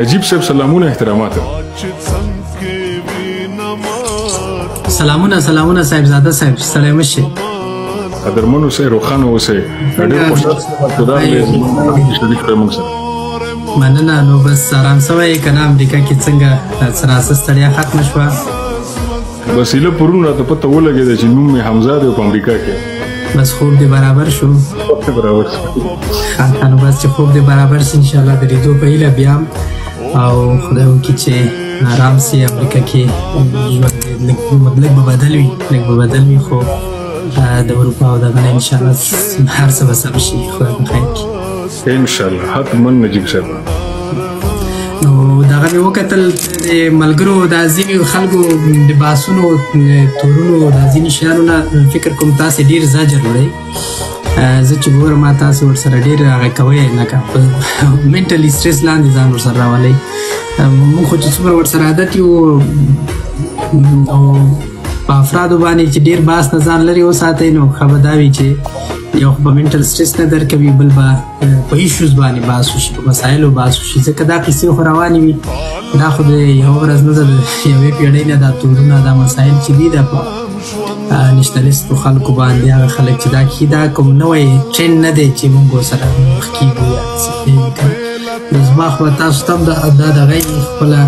نجیب صاحب سلامونه احترامات. سلامونه صاحبزاده صاحب سلام شه. قدرمن اوسه روخانه اوسه ډېر خوشاله خدا دې شریک کړم موږ سره. مننه. نو بس آرام سوی کنه امریکا کې څنګه سراسر ستړیا ختم شوه؟ وسیله پرون راته پته ولګېده چې نوم مې حمزه دی په امریکا کې. بس خوب دې برابر شو. برابر شو. نو بس چې خوب دې برابر شي انشاءالله د لیدو په هیله بیا او خدای وکړي چې آرام سي امریکا کې ژوند لږ به بدل وي خو د اروپا او دغه نه انشاءالله هر څه به سم شي. خدای په خیر کړي انشاءالله. حتما نجیب صاحب. نو دغه مې وکتل د ملګرو د ځینې خلکو د بحثونو تورونو د ځینې شیانو نه فکر کوم تاسې ډېر زجر وړئ. زه چې ګورم ما تاسې ورسره ډېر هغه کوئ لکه په منټلي سټرس لاندې ځان ورسره راولئ. موږ خو چې څومره ورسره عادت یو او په افرادو باندې چې ډېر بحث نه ځان لرې وساتئ نو ښه به دا وي چې یو خو به منټل سټرس نه درکوي بل به په ایشوز باندې بحث وشي په مسایلو بحث وشي ځکه دا قصې خو روانې وي. دا خو د یوه ورځ نه ده د یوې پیړۍ نه دا تورونه دا مسایل چې دي دا په نشتلیستو خلکو باندې هغه خلک چې دا کښي دا کوم نوی ټرینډ نه دی چې موږ ورسره مخ کېږو یا څه که نو زما خو به تاسو ته هم دا دغه خپله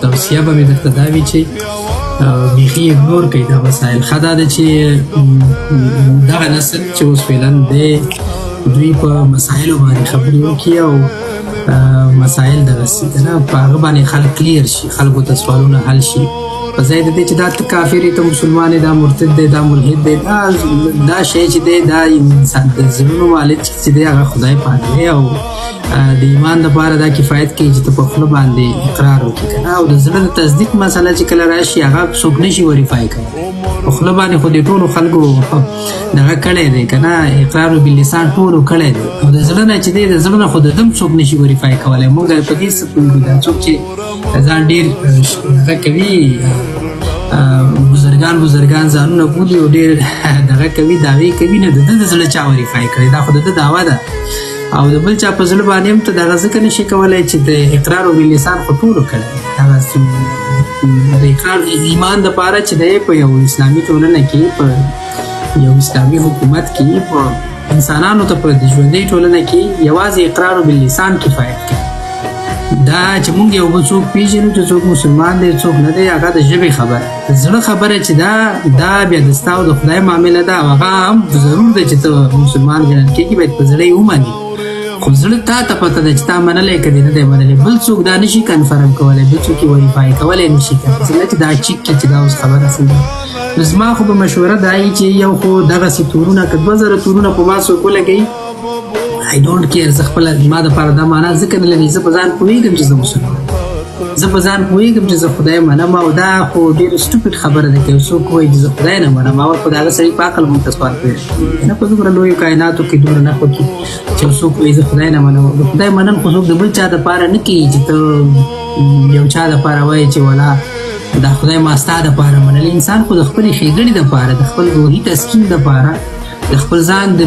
توصیه به مې درته دا وي چې بیخي اګنور کوي دا مسایل. ښه دا ده چې دغه نسل چې اوس فعلا دی دوی په مسایلو باندې خبرې وکړي او مسایل دغسې که نه په هغه باندې خلک کلیر شي خلکو ته سوالونه حل شي په ځای د دې چې دا ته کافر یې ته مسلمان یې دا مرتد دی دا ملحد دی دا شی چې دی دا انسان د زړونو مالک چې دی هغه خدای پاک دی او د ایمان دپاره دا کفایت کوي چې ته په خوله باندې اقرار وکړي که نه او د زړه د تصدیق مسله چې کله راشي هغه څوک نشي وریفای کولی. په خوله باندې خو د ټولو خلکو دغه کړی دی که نه اقرار باللسان ټولو کړی دی او د زړه نه چې دی د زړه نه خو د دم څوک نشي وریفای کولی. موږ په دې څه پوهېږو دا څوک چې ځان ډېر هغه کوي بزرګان ځانونه بولي او ډېر دغه کوي دعوې کوي نه د ده د زړه چا وریفای کړی دا خو د ده دعوه ده او د بل چا په زړه باندې هم ته دغه ځکه نشي کولی چې د اقرار او باللسان خو ټولو کړی هغه د اقرار ایمان دپاره چې دی په یو اسلامي ټولنه کې په یو اسلامي حکومت کې په انسانانو ته په ژوندۍ ټولنه کې یوازې اقرار او باللسان کفایت کوي. دا چې مونږ یو بل څوک پیژنو چې څوک مسلمان دی څوک نه دی هغه د ژبې خبره د زړه خبره چې دا بیا د ستا او د خدای معامله ده او هغه هم ضرور دی چې ته مسلمان ګڼل کېږي باید په زړه یې ومني خو زړه تا ته پته ده چې تا منلی که دې نه دی منلی بل څوک دا نشي کنفرم کولی بل څوک یې وریفای کولی نشي څنګه چې دا چیک کړي چې دا اوس خبره څنګه نو زما خو به مشوره دا وي چې یو خو دغسې تورونه که 2000 تورونه په ما څوک ولګوي I don't care زه خپله ما دپاره دا معنا ځکه نه لري زه په ځان پوهېږم چې زه مسلمان زه په ځان پوهېږم چې زه خدای منم او دا خو ډېره سټوپډ خبره ده که یو څوک وایي چې زه خدای نه منم اول خو د هغه سړي په عقل مونږ ته سوال پرېږدي نه په دومره لویو کایناتو کې دومره نښو کې چې یو څوک وایي زه خدای نه منم د خدای منل خو څوک د بل چا دپاره نه کوي چې ته یو چا دپاره وایي چې ولا دا خدای ما ستا دپاره منل انسان خو د خپلې ښېګڼې دپاره د خپل روحي تسکین دپاره د خپل ځان د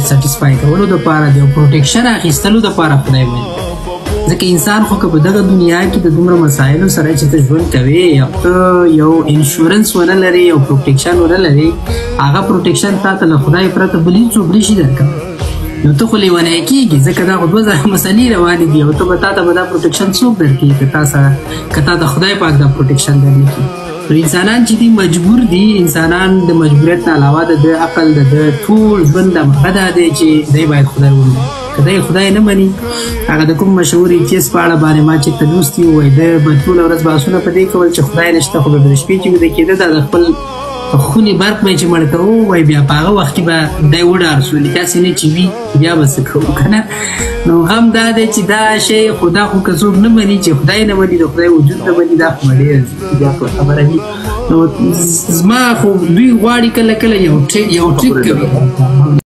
سټیسفای کولو دپاره د یو پروټیکشن اخیستلو دپاره خدای مني ځکه انسان خو که په دغه دنیا کې د دومره مسایلو سره چې ته ژوند کوې یا ته یو انشورنس ونه لرې یو پروټیکشن ونه لرې هغه پروټیکشن تا ته له خدای پرته بل هېڅوک نشي درکولی نو ته خو لیونی کېږي ځکه دا خو 2000 مسلې روانې دي او ته به تا ته به دا پروټیکشن څوک درکوي که تا ته خدای پاک دا پروټیکشن درنه کړي نو انسانان چې دي مجبور دي انسانان د مجبوریت نه علاوه د ده عقل د ده ټول ژوند دغه دا دی چې دی باید خدای ومني که دی خدای نه مني هغه د کوم مشهور ایتیس په اړه باندې ما چې ته لوستي ووایي ده به ټوله ورځ بحثونه په دې کول چې خدای نشته خو به د شپې چې ویده کېده دا د خپل خونې برق به یې چې مړه ته ووایي بیا په هغه وخت کې به دی وډار شو داسې نه چې وي بیا به څه کوو که نه نو هم دا دی چې دا شی خو دا خو که څوک نه مني چې خدای نه مني د خدای وجود نه مني دا خو به ډېره بیا خبره وي نو زما خو دوی غواړي کله کله یو ټریک کوي